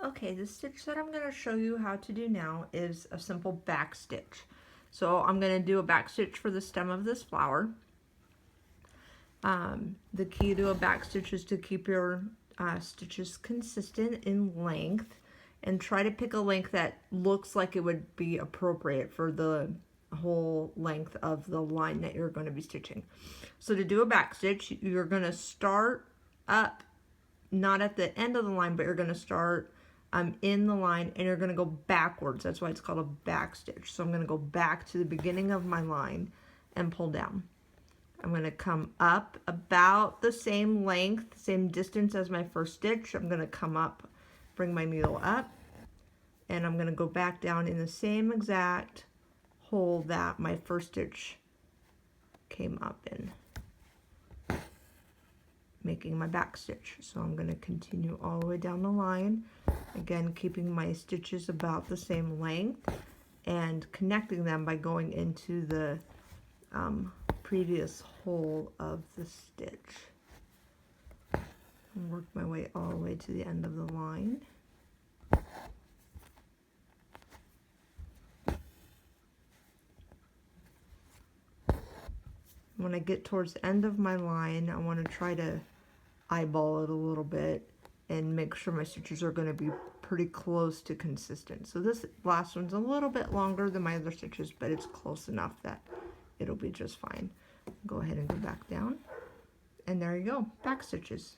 Okay, the stitch that I'm going to show you how to do now is a simple back stitch. So I'm going to do a back stitch for the stem of this flower. The key to a back stitch is to keep your stitches consistent in length and try to pick a length that looks like it would be appropriate for the whole length of the line that you're going to be stitching. So to do a back stitch, you're going to start up, not at the end of the line, but you're going to start in the line and you're going to go backwards. That's why it's called a back stitch. So I'm going to go back to the beginning of my line and pull down. I'm going to come up about the same length, same distance as my first stitch. I'm going to come up, bring my needle up, and I'm going to go back down in the same exact hole that my first stitch came up in, making my back stitch. So I'm going to continue all the way down the line, again keeping my stitches about the same length and connecting them by going into the previous hole of the stitch. And work my way all the way to the end of the line. When I get towards the end of my line, I want to try to eyeball it a little bit and make sure my stitches are going to be pretty close to consistent. So this last one's a little bit longer than my other stitches, but it's close enough that it'll be just fine. Go ahead and go back down. And there you go, back stitches.